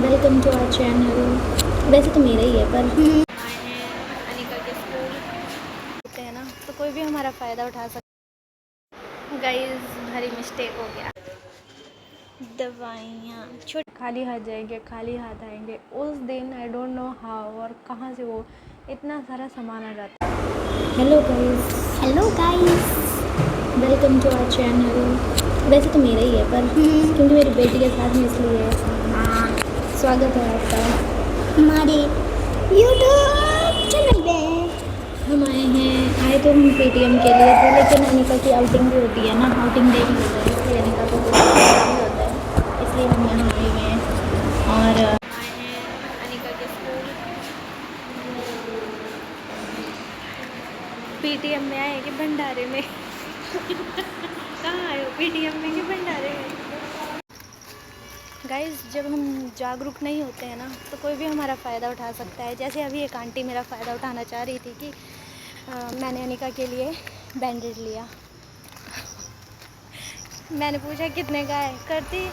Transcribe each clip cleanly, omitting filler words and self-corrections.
Welcome to our channel. वैसे तो मेरा ही है पर आए हैं अनिका के स्कूल होते हैं ना, तो कोई भी हमारा फ़ायदा उठा सकता। गाइस भारी मिस्टेक हो गया। दवाइयाँ छोटे खाली हाथ जाएंगे, खाली हाथ आएंगे। उस दिन आई डोंट नो हाउ और कहाँ से वो इतना सारा सामान आ जाता है। Hello guys, welcome to our channel. वैसे तो मेरा ही है पर क्योंकि मेरी बेटी के साथ में इसलिए स्वागत है आपका हमारे यूट्यूब चैनल पे। हम आए तो हम पेटीएम के लिए थे, लेकिन अनिका की आउटिंग भी होती है ना, आउटिंग डे भी होता है, इसलिए अनिका को कुछ भी होता है, इसलिए हम यहाँ आए हुए हैं। और आए हैं अनिका के स्कूल पीटीएम में आए कि भंडारे में कहाँ आए हो, पीटीएम में कि भंडारे में? गाइस जब हम जागरूक नहीं होते हैं ना, तो कोई भी हमारा फ़ायदा उठा सकता है। जैसे अभी एक आंटी मेरा फ़ायदा उठाना चाह रही थी कि मैंने अनिका के लिए बैंडेड लिया। मैंने पूछा कितने का है, करती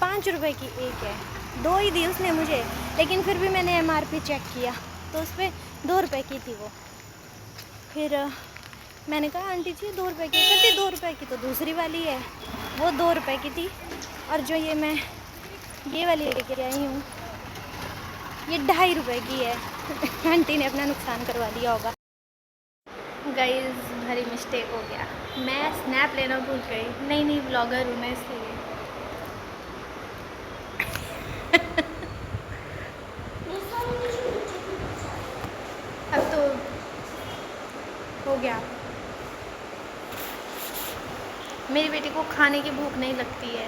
5 रुपए की एक है। 2 ही दी उसने मुझे, लेकिन फिर भी मैंने एमआरपी चेक किया तो उस पर 2 रुपये की थी वो। फिर मैंने कहा आंटी जी 2 रुपये की, कहती 2 रुपये की तो दूसरी वाली है। वो 2 रुपये की थी, और जो ये वाली लेके आई हूँ ये 2.5 रुपये की है। आंटी ने अपना नुकसान करवा दिया होगा। गाइस भारी मिस्टेक हो गया, मैं स्नैप लेना भूल गई। नहीं ब्लॉगर हूँ मैं, इसलिए अब तो हो गया। मेरी बेटी को खाने की भूख नहीं लगती है,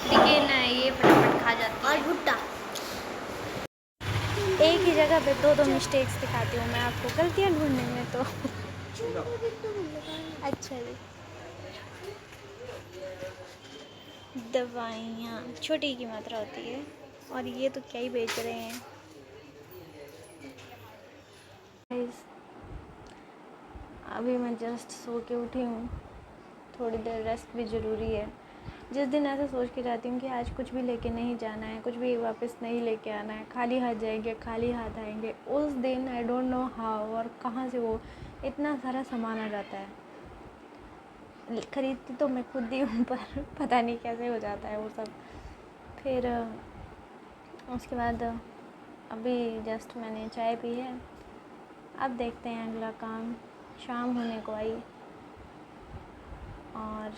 लेकिन ये फटाफट खा जाती है। और भुट्टा एक ही जगह पे दो मिस्टेक्स दिखाती हूँ मैं आपको, गलतियाँ ढूंढने में तो अच्छा जी। दवाइयाँ छोटी की मात्रा होती है, और ये तो क्या ही बेच रहे हैं। गाइस अभी मैं जस्ट सो के उठी हूँ, थोड़ी देर रेस्ट भी ज़रूरी है। जिस दिन ऐसा सोच के जाती हूँ कि आज कुछ भी लेके नहीं जाना है, कुछ भी वापस नहीं लेके आना है, खाली हाथ जाएंगे, खाली हाथ आएंगे, उस दिन आई डोंट नो हाउ और कहाँ से वो इतना सारा सामान आ जाता है। खरीदती तो मैं खुद ही हूँ, पर पता नहीं कैसे हो जाता है वो सब। फिर उसके बाद अभी जस्ट मैंने चाय पी है। अब देखते हैं अगला काम, शाम होने को आई। और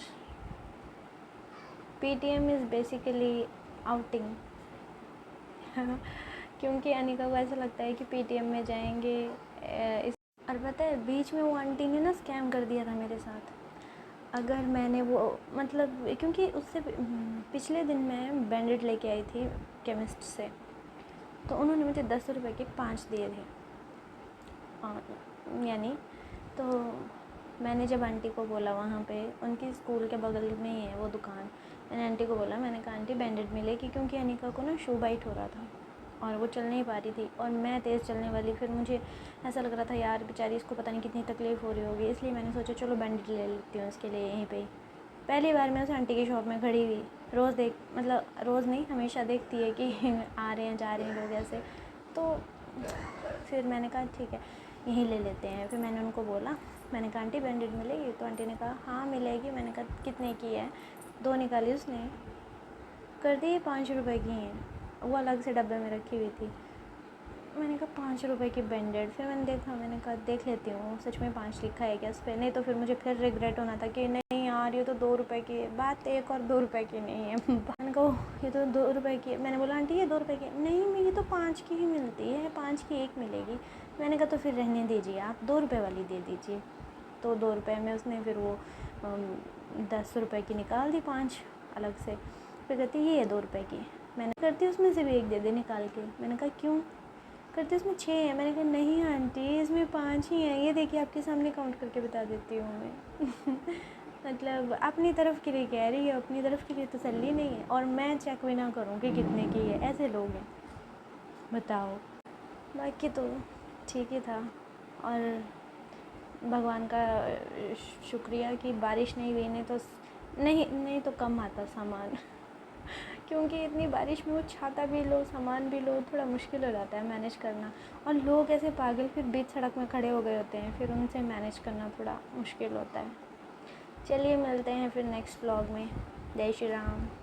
पीटीएम इज़ बेसिकली आउटिंग क्योंकि अनिका को ऐसा लगता है कि पीटीएम में जाएंगे इस। और पता है बीच में वो आंटी ने ना स्कैम कर दिया था मेरे साथ। अगर मैंने वो मतलब क्योंकि उससे पिछले दिन मैं बैंडेड लेके आई थी केमिस्ट से, तो उन्होंने मुझे 10 रुपए के 5 दिए थे। यानी तो मैंने जब आंटी को बोला, वहाँ पे उनकी स्कूल के बगल में ही है वो दुकान, मैंने आंटी को बोला, मैंने कहा आंटी बैंडेड मिलेगी, क्योंकि अनिका को ना शू बाइट हो रहा था और वो चल नहीं पा रही थी, और मैं तेज़ चलने वाली। फिर मुझे ऐसा लग रहा था यार बेचारी इसको पता नहीं कितनी तकलीफ़ हो रही होगी, इसलिए मैंने सोचा चलो बैंडेड ले लेती हूँ इसके लिए यहीं पे। पहली बार मैं उस आंटी की शॉप में खड़ी हुई, रोज़ मतलब रोज़ नहीं, हमेशा देखती है कि आ रहे हैं जा रहे हैं लोग ऐसे, तो फिर मैंने कहा ठीक है यहीं ले लेते हैं। फिर मैंने उनको बोला, मैंने कहा आंटी बैंडेड मिलेगी? तो आंटी ने कहा हाँ मिलेगी। मैंने कहा कितने की है? 2 निकाली उसने, कर दी 5 रुपए की हैं, वो अलग से डब्बे में रखी हुई थी। मैंने कहा 5 रुपए की बैंडेड। फिर मैंने देखा, मैंने कहा देख लेती हूँ सच में 5 लिखा है क्या इस पर, नहीं तो फिर मुझे फिर रिग्रेट होना था कि नहीं यार ये तो 2 रुपए की है। बात 1 और 2 रुपए की नहीं है। मैंने कहा ये तो 2 रुपए की है। मैंने बोला आंटी ये 2 रुपए की नहीं, मेरी तो 5 की ही मिलती है, 5 की एक मिलेगी। मैंने कहा तो फिर रहने दीजिए, आप 2 रुपए वाली दे दीजिए। तो 2 रुपए में उसने फिर वो 10 रुपए की निकाल दी 5 अलग से। फिर कहती ये 2 रुपए की। मैंने करती उसमें से भी एक दे दे निकाल के। मैंने कहा क्यों? करती उसमें 6 है। मैंने कहा नहीं आंटी इसमें 5 ही हैं, ये देखिए आपके सामने काउंट करके बता देती हूँ मैं। मतलब अपनी तरफ के लिए कह रही है, अपनी तरफ के लिए तसल्ली नहीं है, और मैं चेक भी ना करूँ कि कितने की है। ऐसे लोग हैं बताओ। बाकी तो ठीक ही था, और भगवान का शुक्रिया कि बारिश नहीं हुई, नहीं तो कम आता सामान। क्योंकि इतनी बारिश में वो छाता भी लो, सामान भी लो, थोड़ा मुश्किल हो जाता है मैनेज करना। और लोग ऐसे पागल फिर बीच सड़क में खड़े हो गए होते हैं, फिर उनसे मैनेज करना थोड़ा मुश्किल होता है। चलिए मिलते हैं फिर नेक्स्ट व्लॉग में। जय श्री राम।